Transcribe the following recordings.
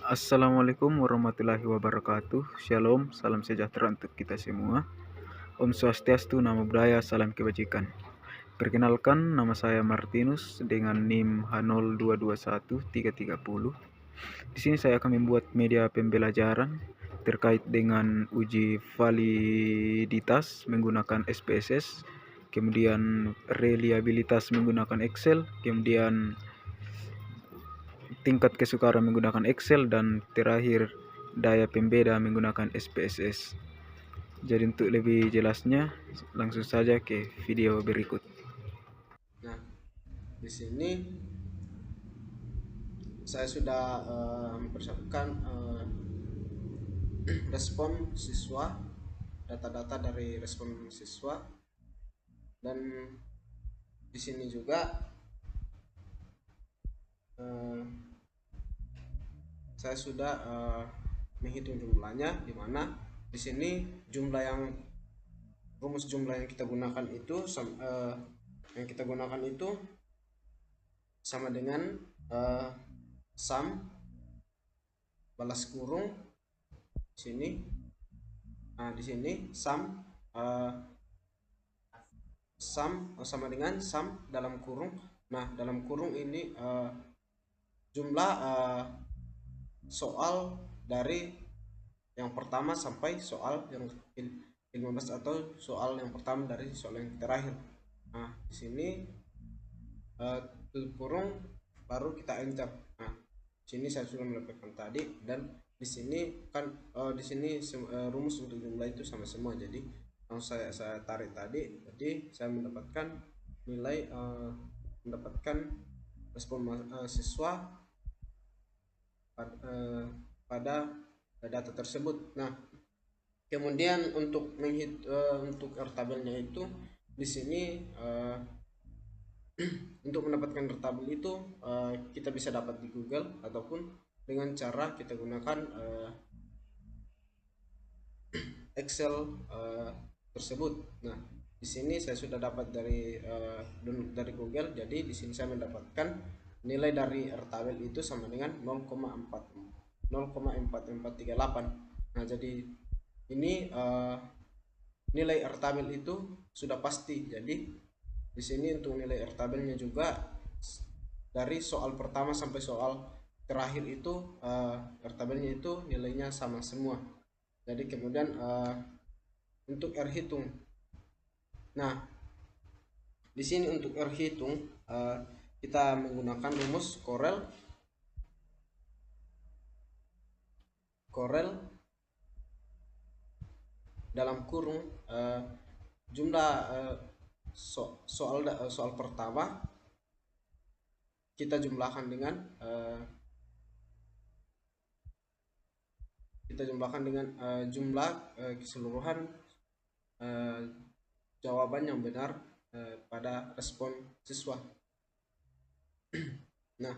Assalamualaikum warahmatullahi wabarakatuh. Shalom, salam sejahtera untuk kita semua. Om Swastiastu, Namo Buddhaya, salam kebajikan. Perkenalkan, nama saya Martinus dengan NIM H0221 330. Di sini saya akan membuat media pembelajaran terkait dengan uji validitas menggunakan SPSS, kemudian reliabilitas menggunakan Excel, kemudian tingkat kesukaran menggunakan Excel, dan terakhir daya pembeda menggunakan SPSS. Jadi untuk lebih jelasnya langsung saja ke video berikut. Nah, di sini saya sudah mempersiapkan respon siswa, data-data dari respon siswa, dan di sini juga eh, saya sudah menghitung jumlahnya, di mana di sini rumus jumlah yang kita gunakan itu sama dengan eh, sum balas kurung sini. Nah, di sini eh, sum sama dengan sum dalam kurung. Nah, dalam kurung ini jumlah soal dari yang pertama sampai soal yang 15, atau soal yang pertama dari soal yang terakhir. Nah, di sini tutup kurung baru kita enter. Nah, di sini saya sudah melakukan tadi, dan di sini kan rumus untuk jumlah itu sama semua. Jadi kalau saya tarik tadi, jadi saya mendapatkan respon siswa pada data tersebut. Nah, kemudian untuk R tabelnya itu di sini untuk mendapatkan R tabel itu kita bisa dapat di Google ataupun dengan cara kita gunakan Excel tersebut. Nah, di sini saya sudah dapat dari Google. Jadi di sini saya mendapatkan nilai dari R tabel itu sama dengan 0,4438. Nah, jadi ini nilai R tabel itu sudah pasti. Jadi di sini untuk nilai R tabelnya juga dari soal pertama sampai soal terakhir itu R tabelnya itu nilainya sama semua. Jadi kemudian untuk R hitung. Nah, di sini untuk R hitung kita menggunakan rumus Corel dalam kurung jumlah soal pertama kita jumlahkan dengan jumlah keseluruhan uh, jawaban yang benar pada respon siswa. Nah,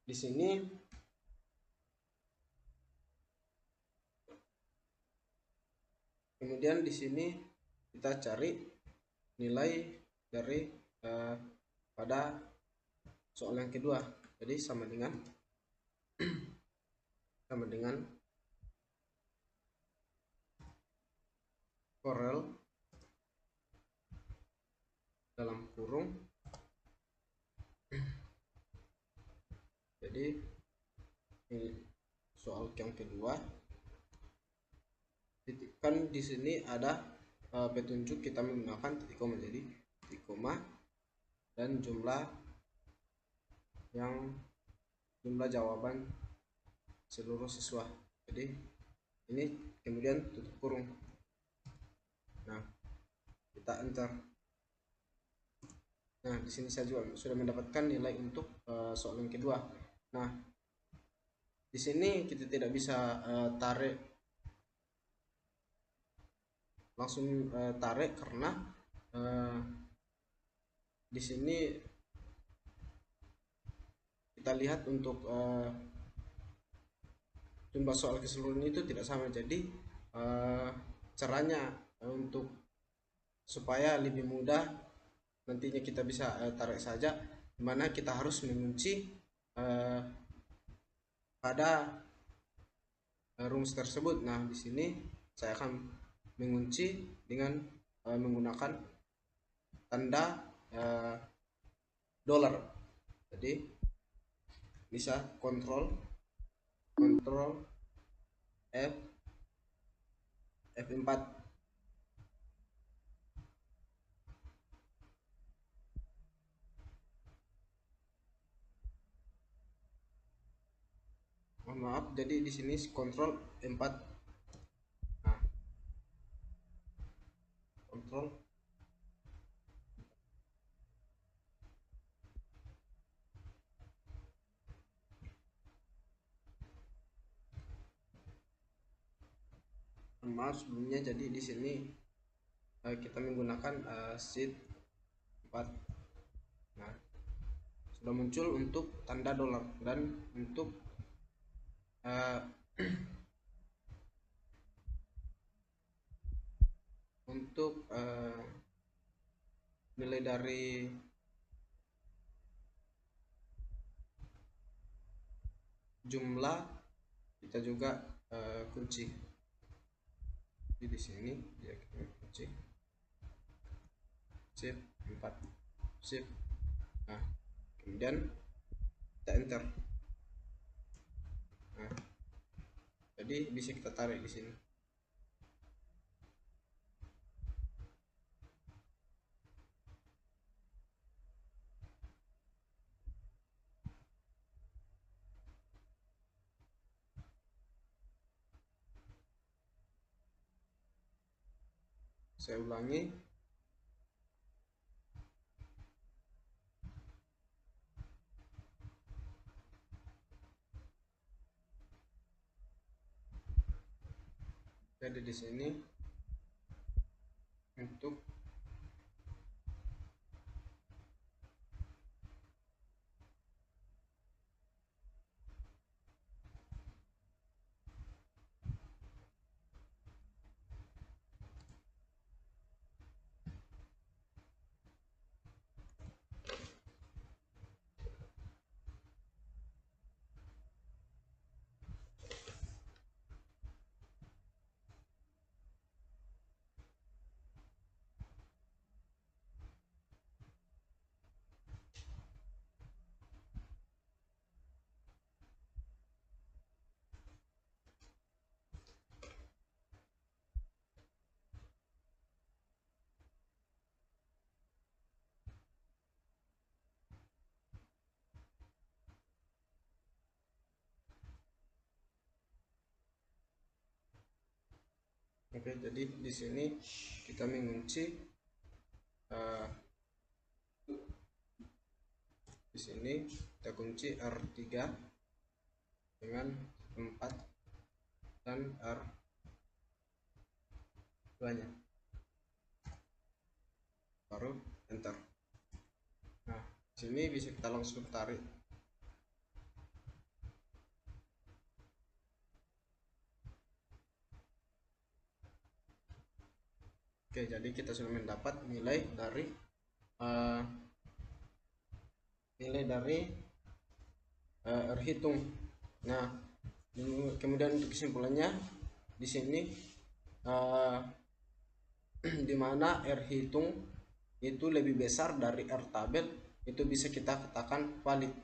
di sini kemudian di sini kita cari nilai dari pada soal yang kedua. Jadi sama dengan Corel dalam kurung. Jadi ini soal yang kedua. Kan di sini ada petunjuk kita menggunakan titik koma, jadi titik koma dan jumlah jawaban seluruh siswa. Jadi ini kemudian tutup kurung. Nah, kita enter. Nah, di sini saya juga sudah mendapatkan nilai untuk soal yang kedua. Nah, di sini kita tidak bisa tarik karena di sini kita lihat untuk jumlah soal keseluruhan itu tidak sama. Jadi caranya untuk supaya lebih mudah nantinya kita bisa tarik saja, dimana kita harus mengunci pada rumus tersebut. Nah, di sini saya akan mengunci dengan menggunakan tanda dolar. Jadi bisa kontrol F4. Mohon maaf, jadi di sini kontrol 4. Nah, kontrol maaf sebelumnya, jadi di sini kita menggunakan sheet 4. Nah, sudah muncul untuk tanda dolar, dan untuk nilai dari jumlah kita juga kunci. Jadi di sini ya kita kunci shift 4 shift. Nah, kemudian kita enter. Nah, jadi bisa kita tarik di sini. Saya ulangi. Jadi di sini untuk oke, jadi di sini kita mengunci di sini kita kunci R3 dengan 4 dan R2 nya, baru enter. Nah, sini bisa kita langsung tarik. Oke, jadi kita sudah mendapat nilai dari hitung. Nah, kemudian untuk kesimpulannya di sini di mana R hitung itu lebih besar dari R tabel, itu bisa kita katakan valid.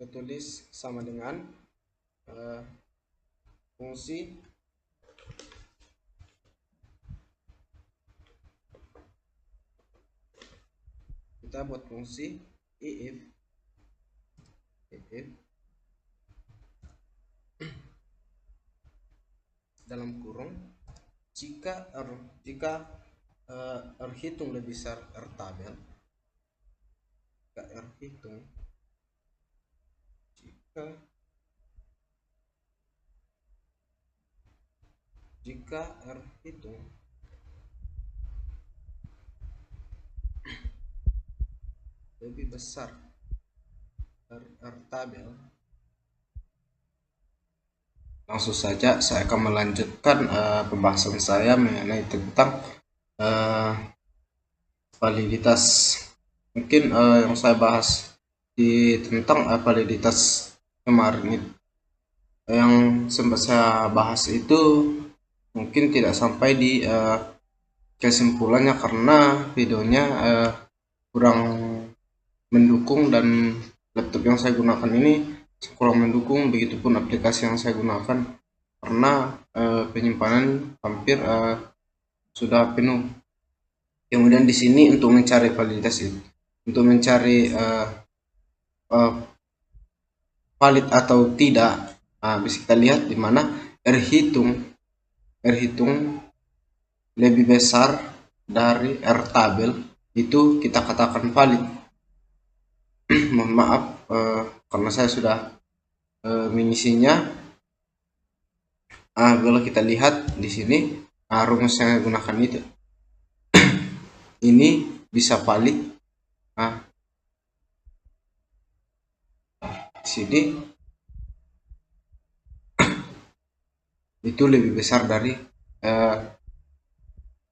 Kita tulis sama dengan fungsi kita buat fungsi if dalam kurung jika R hitung lebih besar R tabel, jika R hitung jika R hitung lebih besar dari R tabel, langsung saja saya akan melanjutkan pembahasan saya mengenai tentang eh, validitas. Mungkin yang saya bahas di tentang validitas kemarin itu, yang sempat saya bahas itu mungkin tidak sampai di kesimpulannya karena videonya kurang mendukung, dan laptop yang saya gunakan ini kurang mendukung, begitupun aplikasi yang saya gunakan karena penyimpanan hampir sudah penuh. Kemudian di sini untuk mencari validitas itu, untuk mencari uh, valid atau tidak, bisa kita lihat di mana R hitung lebih besar dari R tabel itu kita katakan valid. Mohon maaf karena saya sudah mengisinya. Kalau kita lihat di sini rumus yang saya gunakan itu ini bisa valid. Di sini itu lebih besar dari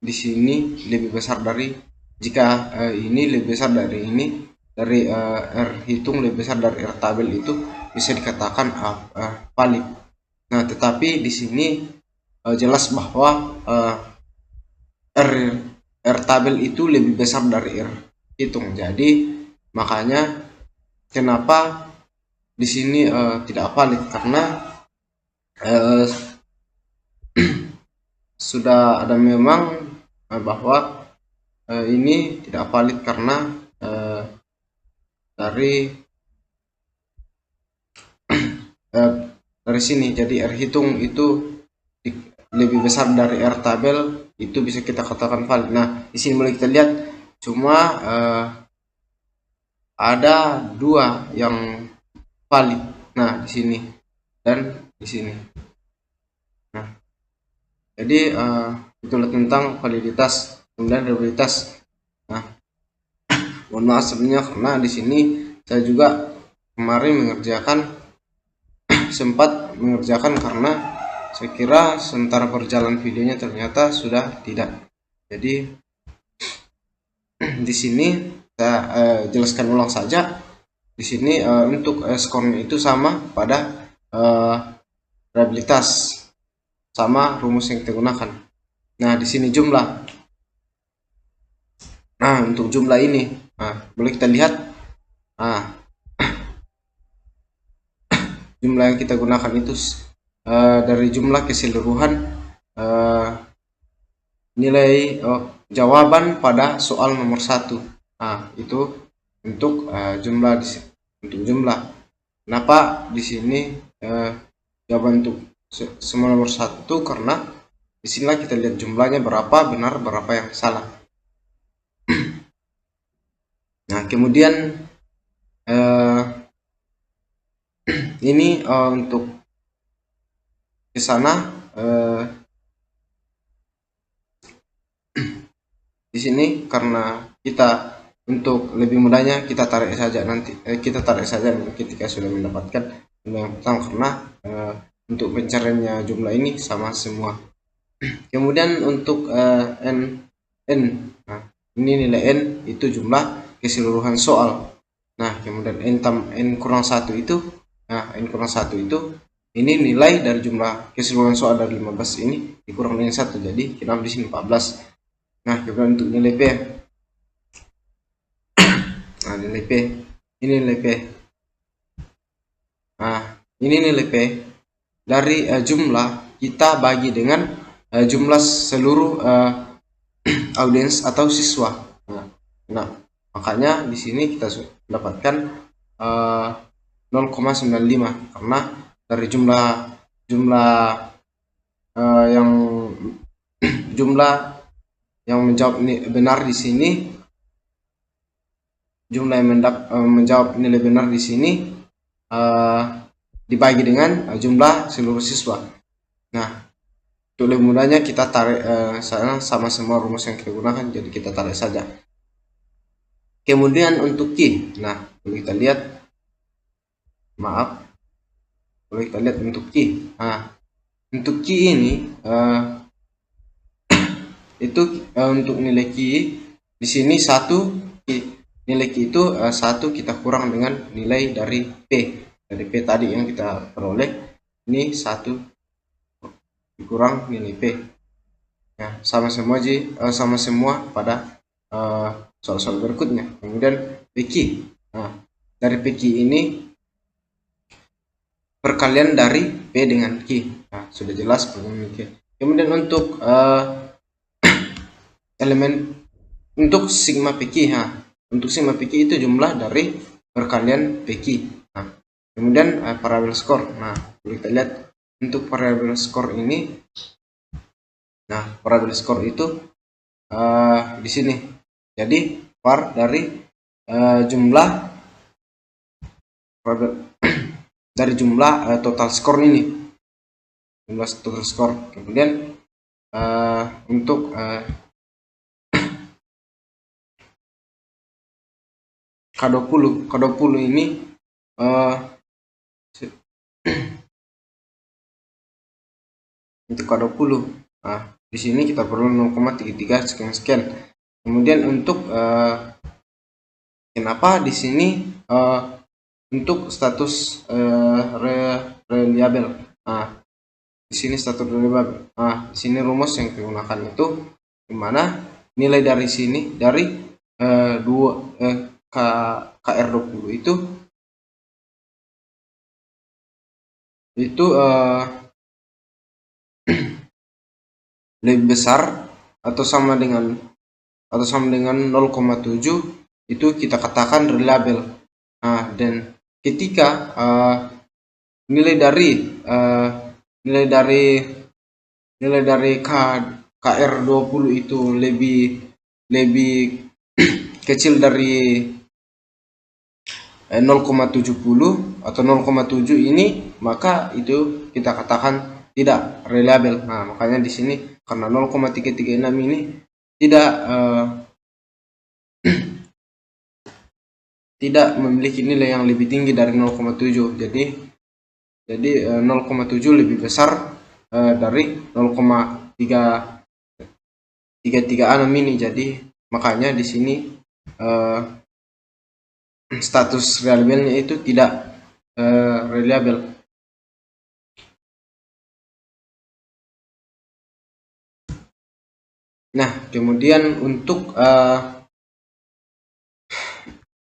di sini lebih besar dari, jika ini lebih besar dari ini, dari R hitung lebih besar dari R tabel, itu bisa dikatakan valid. Nah, tetapi di sini jelas bahwa R tabel itu lebih besar dari R hitung. Jadi makanya kenapa di sini tidak valid, karena sudah ada memang bahwa ini tidak valid karena dari sini. Jadi R hitung itu lebih besar dari R tabel, itu bisa kita katakan valid. Nah, di sini boleh kita lihat cuma ada 2 yang valid. Nah, di sini dan di sini. Nah, jadi itulah tentang validitas. Kemudian reliabilitas. Nah, mohon maaf sebenarnya karena di sini saya juga kemarin sempat mengerjakan karena saya kira sementara berjalan videonya ternyata sudah tidak. Jadi di sini saya jelaskan ulang saja. Di sini untuk skornya itu sama pada reliabilitas, sama rumus yang kita gunakan. Nah, di sini jumlah. Nah, untuk jumlah ini, boleh kita lihat. Jumlah yang kita gunakan itu dari jumlah keseluruhan nilai jawaban pada soal nomor 1. Itu untuk jumlah. Untuk jumlah. Kenapa di sini jawaban untuk semua nomor 1? Karena disinilah kita lihat jumlahnya berapa benar, berapa yang salah. Nah, kemudian ini untuk ke sana di sini karena kita untuk lebih mudahnya kita tarik saja nanti ketika sudah mendapatkan jumlah yang pertama, karena untuk pencariannya jumlah ini sama semua. Kemudian untuk n, nah ini nilai n itu jumlah keseluruhan soal. Nah, kemudian n kurang 1 itu, n kurang 1 itu ini nilai dari jumlah keseluruhan soal dari 15 ini dikurang dengan 1, jadi kita di sini 14. Nah, kemudian untuk nilai P, nilai P, ini nilai P. Ini nilai P dari jumlah kita bagi dengan jumlah seluruh audiens atau siswa. Nah, makanya di sini kita dapatkan 0,95 karena dari jumlah yang menjawab benar di sini, jumlah yang menjawab nilai benar di sini dibagi dengan jumlah seluruh siswa. Nah, untuk lebih mudahnya kita tarik sama semua rumus yang kita gunakan, jadi kita tarik saja. Kemudian untuk Q, nah boleh kita lihat, boleh kita lihat untuk Q. Nah, untuk Q ini itu untuk nilai Q di sini 1, nilai Q itu 1 kita kurang dengan nilai dari P. Dari P tadi yang kita peroleh, ini 1 kurang nilai P. Ya, sama semua pada soal-soal berikutnya. Kemudian PQ. Nah, dari PQ ini perkalian dari P dengan Q. Nah, sudah jelas begini. Kemudian untuk elemen untuk sigma PQ, untuk sigma PQ itu jumlah dari perkalian PQ. Nah, kemudian variabel skor. Nah, kita lihat untuk variabel skor ini. Nah, variabel skor itu di sini. Jadi var dari jumlah dari jumlah total skor ini, jumlah total skor. Kemudian untuk K20 ini untuk K20. Nah, di sini kita perlu 0,33 sekian. Kemudian untuk kenapa di sini untuk status reliable. Nah, di sini status reliable. Nah, di sini rumus yang digunakan itu dimana nilai dari sini dari KR20 itu lebih besar atau sama dengan 0,7 itu kita katakan reliable. Nah, dan ketika nilai dari KR20 itu lebih kecil dari 0,70 atau 0,7 ini, maka itu kita katakan tidak reliable. Nah, makanya di sini karena 0,336 ini tidak memiliki nilai yang lebih tinggi dari 0,7. Jadi 0,7 lebih besar dari 0,336 ini. Jadi makanya di sini status reliable-nya itu tidak reliable. Nah, kemudian untuk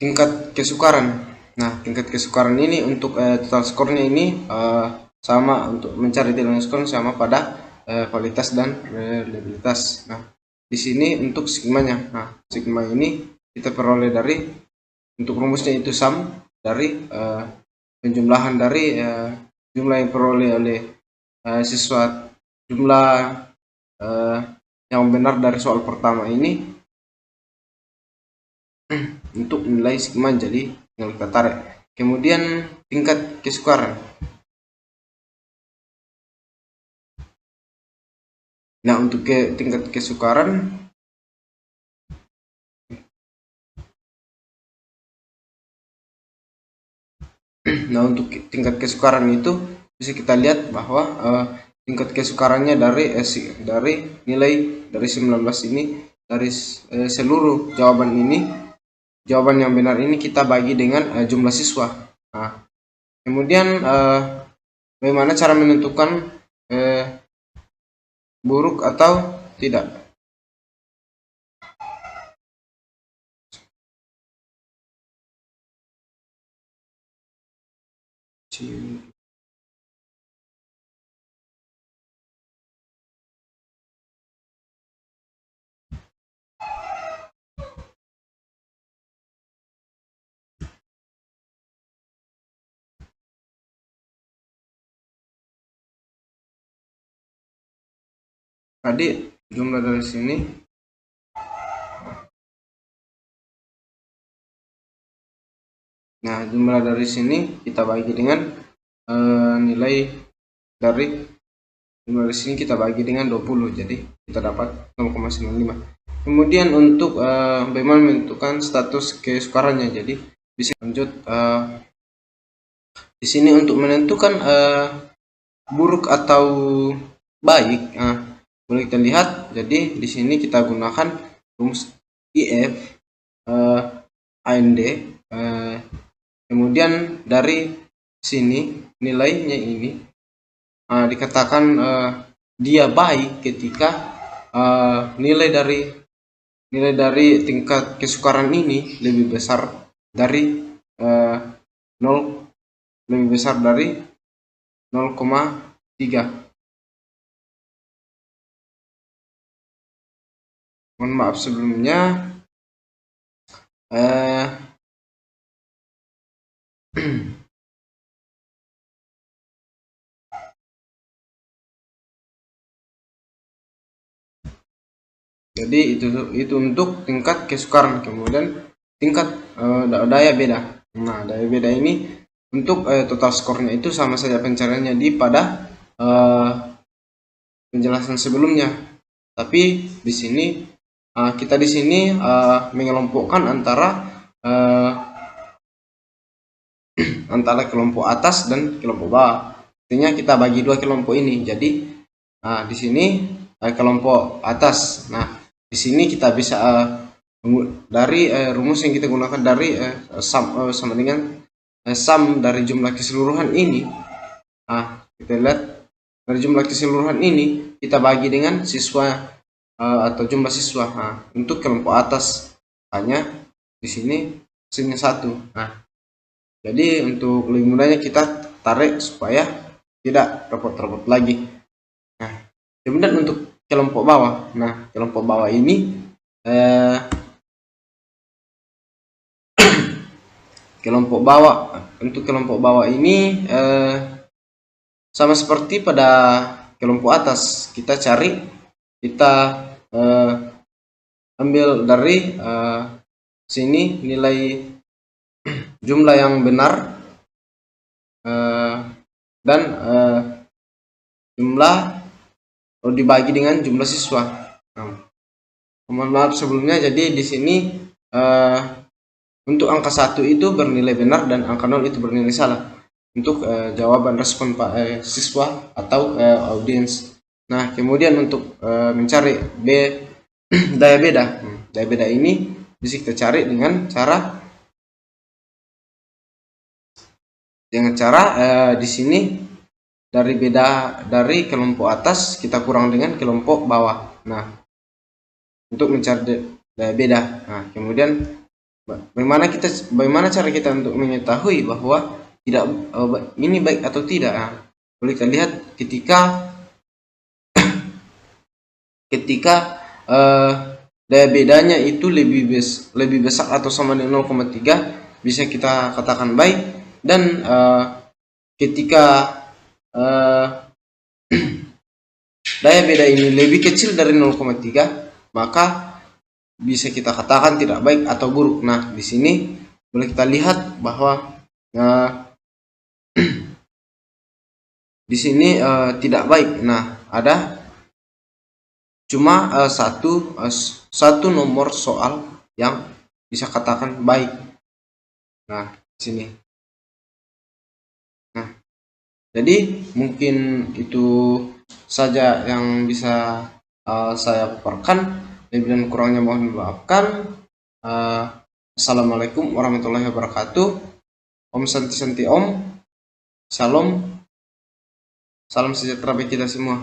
tingkat kesukaran. Nah, tingkat kesukaran ini untuk total skornya ini sama, untuk mencari total skor sama pada kualitas dan reliabilitas. Nah, di sini untuk sigmanya. Nah, sigma ini kita peroleh dari, untuk rumusnya itu sum dari penjumlahan dari jumlah yang peroleh oleh siswa, jumlah yang benar dari soal pertama ini untuk nilai sigma, jadi yang kita tarik. Kemudian tingkat kesukaran. Nah, untuk tingkat kesukaran, itu bisa kita lihat bahwa tingkat kesukarannya dari nilai dari 19 ini, dari seluruh jawaban yang benar ini kita bagi dengan jumlah siswa. Nah, kemudian bagaimana cara menentukan buruk atau tidak? Tadi jumlah dari sini, nah jumlah dari sini kita bagi dengan nilai dari jumlah dari sini kita bagi dengan 20, jadi kita dapat 0,95. Kemudian untuk bagaimana menentukan status kesukarannya, jadi bisa lanjut di sini untuk menentukan buruk atau baik. boleh kita lihat. Jadi di sini kita gunakan rumus IF AND, kemudian dari sini nilainya ini dikatakan dia baik ketika nilai dari tingkat kesukaran ini lebih besar dari 0 lebih besar dari 0,3. Mohon maaf sebelumnya. Jadi itu untuk tingkat kesukaran, kemudian tingkat daya beda. Nah, daya beda ini untuk total skornya itu sama saja pencariannya pada penjelasan sebelumnya. Tapi di sini kita di sini mengelompokkan antara kelompok atas dan kelompok bawah. Artinya kita bagi dua kelompok ini. Jadi di sini kelompok atas. Nah, di sini kita bisa dari rumus yang kita gunakan dari sama dengan sum dari jumlah keseluruhan ini. Kita lihat dari jumlah keseluruhan ini kita bagi dengan siswa atau jumlah siswa. Untuk kelompok atas hanya di sini hasilnya 1. Jadi untuk lebih mudahnya kita tarik supaya tidak repot-repot lagi. Kemudian untuk kelompok bawah. Nah, kelompok bawah ini untuk kelompok bawah ini sama seperti pada kelompok atas. Kita ambil dari sini nilai jumlah yang benar dan jumlah dibagi dengan jumlah siswa. Mohon maaf sebelumnya. Jadi di sini untuk angka 1 itu bernilai benar dan angka 0 itu bernilai salah untuk jawaban respon siswa atau audiens. Nah, kemudian untuk mencari daya beda ini bisa kita cari dengan cara di sini dari kelompok atas kita kurang dengan kelompok bawah. Nah, untuk mencari daya beda. Nah, kemudian bagaimana cara kita untuk mengetahui bahwa ini baik atau tidak? Boleh kita lihat ketika daya bedanya itu lebih besar atau sama dengan 0,3 bisa kita katakan baik. Dan ketika daya beda ini lebih kecil dari 0,3 maka bisa kita katakan tidak baik atau buruk. Nah, di sini boleh kita lihat bahwa di sini tidak baik. Nah, ada cuma satu nomor soal yang bisa katakan baik. Nah, di sini. Nah, jadi mungkin itu saja yang bisa saya paparkan. Lebih dan kurangnya mohon dimaafkan. Assalamualaikum warahmatullahi wabarakatuh. Om Santi Santi Om. Shalom. Salam sejahtera bagi kita semua.